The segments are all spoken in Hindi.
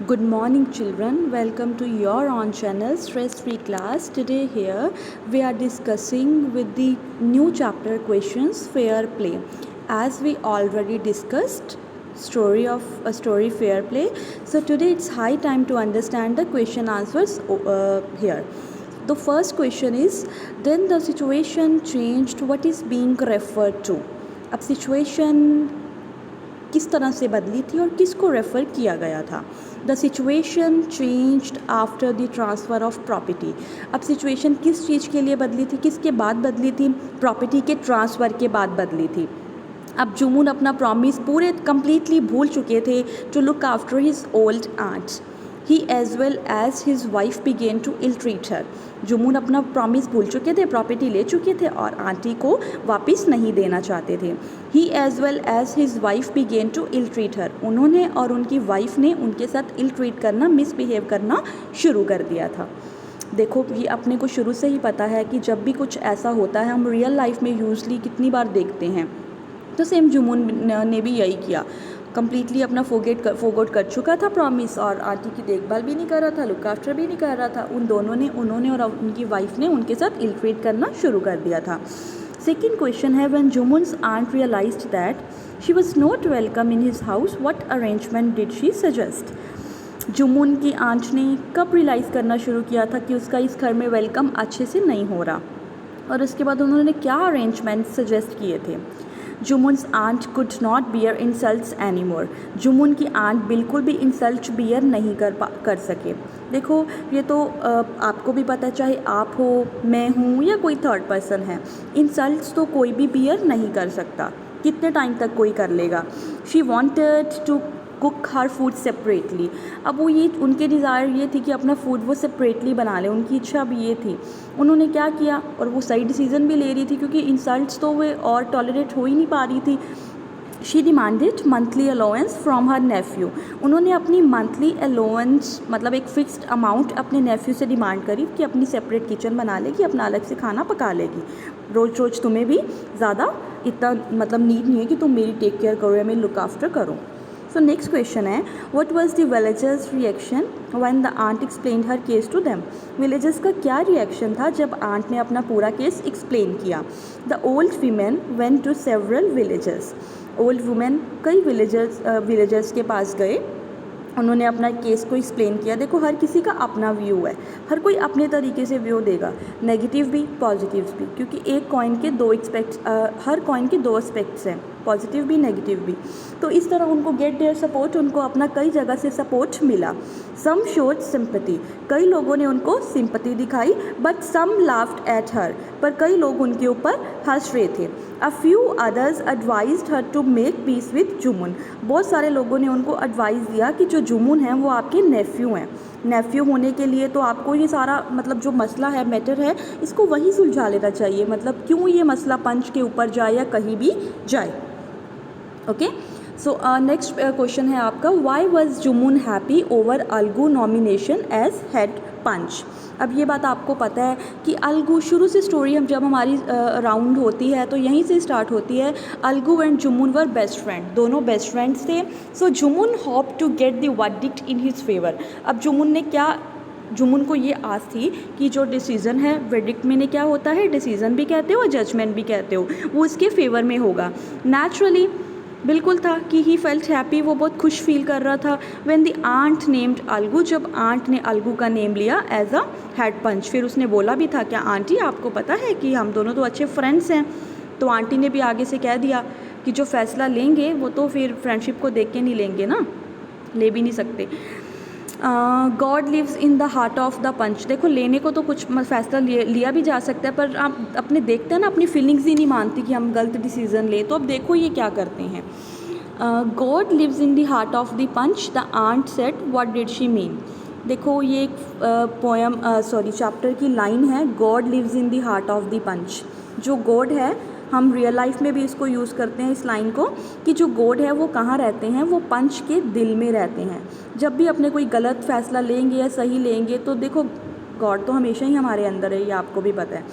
Good morning children, welcome to your own channel Stress Free Class. Today here we are discussing with the new chapter questions fair play. As we already discussed story fair play. So today it's high time to understand the question answers here. The first question is, then the situation changed, what is being referred to? अब सिचुएशन किस तरह से बदली थी और किसको रेफ़र किया गया था? The situation changed after the transfer of property. अब सिचुएशन किस चीज़ के लिए बदली थी, किसके बाद बदली थी? प्रॉपर्टी के ट्रांसफ़र के बाद बदली थी। अब जुमून अपना प्रॉमिस पूरे कम्प्लीटली भूल चुके थे to look after his old aunt. He as well as his wife began to ill treat her. Jumman अपना प्रॉमिस भूल चुके थे, प्रॉपर्टी ले चुके थे और आंटी को वापस नहीं देना चाहते थे। He as well as his wife began to ill treat her. उन्होंने और उनकी वाइफ ने उनके साथ इल ट्रीट करना, मिसबिहेव करना शुरू कर दिया था। देखो, ये अपने को शुरू से ही पता है कि जब भी कुछ ऐसा होता है हम रियल लाइफ में यूजली कितनी बार देखते हैं। तो सेम जुमून ने भी यही किया, कम्प्लीटली अपना फोगोट कर चुका था प्रॉमिस और आंटी की देखभाल भी नहीं कर रहा था, लुक आफ्टर भी नहीं कर रहा था। उन्होंने और उनकी वाइफ ने उनके साथ इल ट्रीट करना शुरू कर दिया था। सेकेंड क्वेश्चन है, when Jumman's aunt realised that she was not welcome in his house, what arrangement did she suggest? Jumman की आंट ने कब रियलाइज़ करना शुरू किया था कि उसका इस घर में वेलकम अच्छे से नहीं हो रहा, और उसके बाद उन्होंने क्या अरेंजमेंट सजेस्ट किए थे? Jumman's aunt could not bear insults any more. Jumman की आंट बिल्कुल भी इंसल्ट बियर नहीं कर सके। देखो, ये तो आपको भी पता है, चाहे आप हो, मैं हूँ या कोई थर्ड पर्सन है, इंसल्ट्स तो कोई भी बियर नहीं कर सकता। कितने टाइम तक कोई कर लेगा? She wanted to cook her food separately. अब वो ये उनके डिज़ायर ये थी कि अपना फूड वो सेपरेटली बना लें, उनकी इच्छा भी ये थी। उन्होंने क्या किया, और वो सही डिसीज़न भी ले रही थी क्योंकि इंसल्ट्स तो वे और टॉलरेट हो ही नहीं पा रही थी। She demanded monthly allowance from her nephew. उन्होंने अपनी मंथली अलाउंस मतलब एक फ़िक्स्ड अमाउंट अपने नेफ्यू से डिमांड करी कि अपनी सेपरेट किचन बना लेगी, अपना अलग से खाना पका लेगी। रोज़ रोज़ तुम्हें भी ज़्यादा इतना मतलब नीड नहीं है कि तुम मेरी टेक केयर करो या मेरी लुक आफ्टर करो। So next question है, what was the villagers reaction when the aunt explained her case to them? Villagers का क्या रिएक्शन था जब आंट ने अपना पूरा केस एक्सप्लेन किया? The old women went to several villages. Old women कई विलेजर्स के पास गए, उन्होंने अपना केस को एक्सप्लेन किया। देखो, हर किसी का अपना व्यू है, हर कोई अपने तरीके से व्यू देगा, नेगेटिव भी पॉजिटिव भी, क्योंकि एक कॉइन के हर कॉइन के दो एस्पेक्ट्स हैं, पॉजिटिव भी नेगेटिव भी। तो इस तरह उनको गेट देयर सपोर्ट, उनको अपना कई जगह से सपोर्ट मिला। सम शोड सिंपैथी, कई लोगों ने उनको सिंपैथी दिखाई, but some laughed at her, पर कई लोग उनके ऊपर हंस रहे थे। A few others advised her to make peace with Jumman, बहुत सारे लोगों ने उनको एडवाइस दिया कि जो जुमून हैं वो आपके नेफ्यू हैं, नेफ्यू होने के लिए तो आपको ये सारा मतलब जो मसला है, मैटर है, इसको वही सुलझा लेना चाहिए। मतलब क्यों ये मसला पंच के ऊपर जाए या कहीं भी जाए। ओके, सो नेक्स्ट क्वेश्चन है आपका, why was Jumman happy over Algu nomination as head panch? अब ये बात आपको पता है कि अलगू शुरू से स्टोरी हम जब हमारी राउंड होती है तो यहीं से स्टार्ट होती है। Algu and Jumman were best friend, दोनों बेस्ट फ्रेंड्स थे। So Jumman hope to get the verdict in his favour. अब जुमून को ये आस थी कि जो डिसीज़न है, वर्डिक्ट में क्या होता है, डिसीज़न भी कहते हो, जजमेंट भी कहते हो, वो उसके फेवर में होगा। नेचुरली बिल्कुल था कि ही फेल्ट हैप्पी, वो बहुत खुश फील कर रहा था। When the aunt named Algu, जब आंट ने अलगू का नेम लिया एज अ हेड पंच। फिर उसने बोला भी था, क्या आंटी आपको पता है कि हम दोनों तो अच्छे फ्रेंड्स हैं? तो आंटी ने भी आगे से कह दिया कि जो फैसला लेंगे वो तो फिर फ्रेंडशिप को देख के नहीं लेंगे ना, ले भी नहीं सकते। God lives in the heart of the panch. देखो, लेने को तो कुछ फैसला लिया भी जा सकता है, पर आप अपने देखते हैं ना, अपनी फीलिंग्स ही नहीं मानती कि हम गलत डिसीज़न लें। तो अब देखो ये क्या करते हैं। God lives in the heart of the panch, the aunt said, what did she mean? देखो, ये एक चैप्टर की लाइन है, God lives in the heart of the panch. जो गॉड है, हम रियल लाइफ में भी इसको यूज़ करते हैं इस लाइन को, कि जो गॉड है वो कहाँ रहते हैं, वो पंच के दिल में रहते हैं। जब भी अपने कोई गलत फैसला लेंगे या सही लेंगे तो देखो, गॉड तो हमेशा ही हमारे अंदर है, ये आपको भी पता है।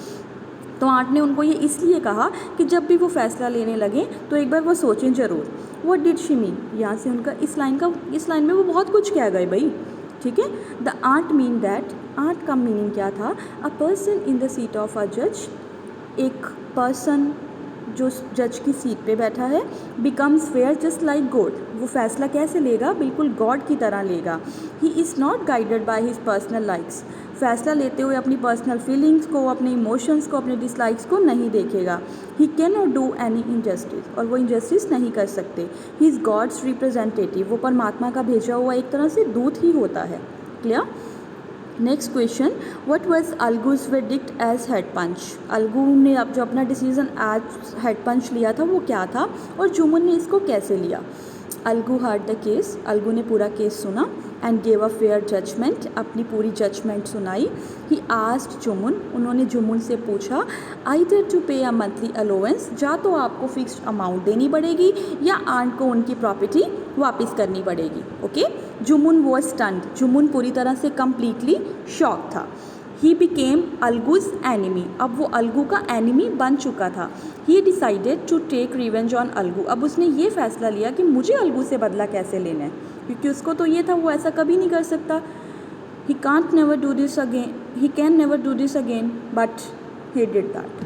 तो आंट ने उनको ये इसलिए कहा कि जब भी वो फैसला लेने लगे तो एक बार वो सोचें ज़रूर। व्हाट डिड शी मीन, यहाँ से उनका इस लाइन में वो बहुत कुछ कह गए भाई, ठीक है। The aunt mean that, aunt का मीनिंग क्या था, a person in the seat of a जज, एक पर्सन जो जज की सीट पे बैठा है, becomes fair just like God, वो फैसला कैसे लेगा, बिल्कुल गॉड की तरह लेगा। He is not guided by his personal likes, फैसला लेते हुए अपनी पर्सनल फीलिंग्स को, अपने इमोशंस को, अपने डिसलाइक्स को नहीं देखेगा। He can not do any injustice, और वो इनजस्टिस नहीं कर सकते। ही इज़ गॉड्स रिप्रेजेंटेटिव, वो परमात्मा का भेजा हुआ एक तरह से दूत ही होता है। Clear. Next question, what was Algu's verdict as head panch, Algu ने अब जो अपना डिसीजन एज हेड पंच लिया था वो क्या था, और जुमुन ने इसको कैसे लिया। Algu heard the case, Algu ने पूरा केस सुना, and gave a fair judgement, अपनी पूरी जजमेंट सुनाई। ही आस्क्ड जुमुन, उन्होंने जुमुन से पूछा, आइदर टू पे अ मंथली अलोवेंस, या तो आपको फिक्स्ड अमाउंट देनी पड़ेगी या आंट को उनकी प्रॉपर्टी वापस करनी पड़ेगी। ओके। जुमुन वॉज स्टन्ड, जुमुन पूरी तरह से कम्प्लीटली शॉक था। ही बिकेम अलगूज एनिमी, अब वो अलगू का एनिमी बन चुका था। He decided to take revenge on Algu, अब उसने ये फैसला लिया कि मुझे अलगू से बदला कैसे लेना है, क्योंकि उसको तो ये था वो ऐसा कभी नहीं कर सकता। He can't never do this again, he can never do this again, but he did that.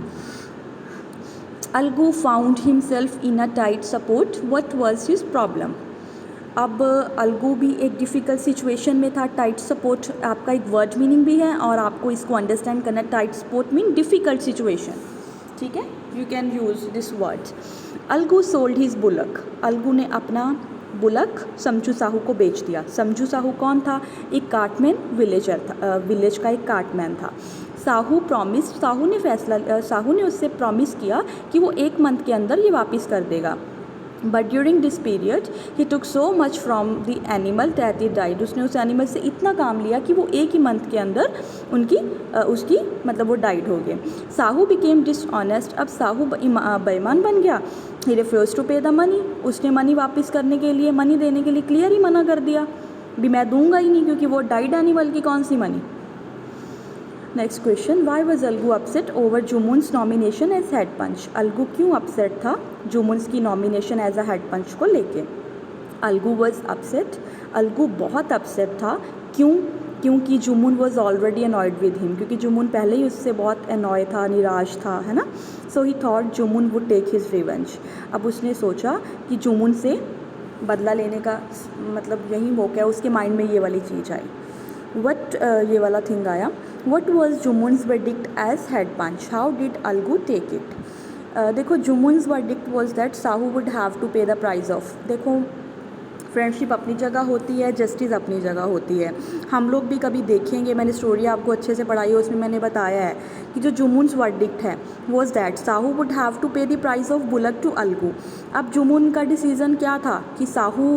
Algu found himself in a tight support, what was his problem, अब अलगू भी एक डिफ़िकल्ट सिचुएशन में था। टाइट सपोर्ट आपका एक वर्ड मीनिंग भी है और आपको इसको अंडरस्टैंड करना। Tight support mean difficult situation, ठीक है, you can use this word. Algu sold his bullock, Algu ने अपना बुलक समझू साहू को बेच दिया। समझू साहू कौन था, एक कार्टमैन विलेजर था, विलेज का एक कार्टमैन था। साहू प्रॉमिस, साहू ने उससे प्रॉमिस किया कि वो 1 मंथ के अंदर ये वापस कर देगा। But during this period he took so much from the animal that he died, उसने उस एनिमल से इतना काम लिया कि वो 1 ही मंथ के अंदर उसकी मतलब वो डाइड हो गए। साहू बिकेम डिसऑनेस्ट, अब साहू बेईमान बन गया। He refuse to pay the money, उसने मनी वापस करने के लिए, मनी देने के लिए क्लियर ही मना कर दिया, भी मैं दूंगा ही नहीं, क्योंकि वो डाइड एनिमल की कौन सी money. Next question, why was Algu upset over Jumman's nomination as head panch, Algu क्यों अपसेट था जुमुन्स की nomination as a head panch को लेके। अलगू वॉज अपसेट, अलगू बहुत अपसेट था, क्योंकि Jumman was already annoyed with him, क्योंकि जुमुन पहले ही उससे बहुत अनॉय था, निराश था, है ना। So he thought Jumman would take his revenge, अब उसने सोचा कि जुमुन से बदला लेने का मतलब यही मौका है, उसके माइंड में ये वाली चीज़ आई। ये वाला थिंग आया। What was Jumman's verdict as head panch, how did Algu take it. देखो Jumman's verdict was that Sahu would have to pay the price of, देखो फ्रेंडशिप अपनी जगह होती है, जस्टिस अपनी जगह होती है। हम लोग भी कभी देखेंगे, मैंने स्टोरी आपको अच्छे से पढ़ाई है, उसमें मैंने बताया है कि जो जुमुन्स वर्डिक्ट है was that Sahu would have to pay the price of bullock to Algu. अब जुमुन का डिसीज़न क्या था कि साहू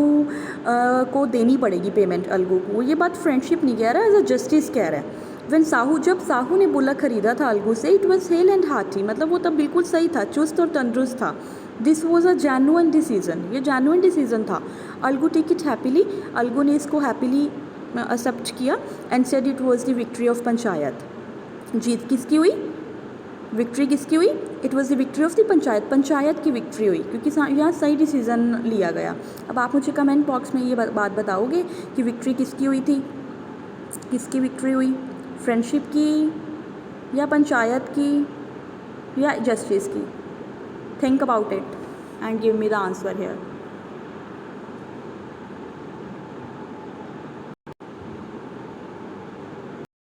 को देनी पड़ेगी पेमेंट अलगू को, ये बात फ्रेंडशिप नहीं कह रहा है, एज अ जस्टिस कह रहा है। जब साहू ने बुलक खरीदा था अलगू से, it was hello and hearty, मतलब वो तब बिल्कुल सही था, चुस्त और तंदुरुस्त था। This was a genuine decision, ये जेन्युइन डिसीजन था। Algu take it happily, Algu ने इसको हैप्पीली एक्सेप्ट किया and said it was the victory of panchayat. जीत किसकी हुई, विक्ट्री किसकी हुई, it was the victory of the panchayat, panchayat की विक्ट्री हुई, क्योंकि यहाँ सही डिसीजन लिया गया। अब आप मुझे कमेंट बॉक्स में ये बात बताओगे कि विक्ट्री किसकी हुई थी, किसकी विक्ट्री हुई, फ्रेंडशिप की या पंचायत की या जस्टिस की। Think about it and give me the answer here.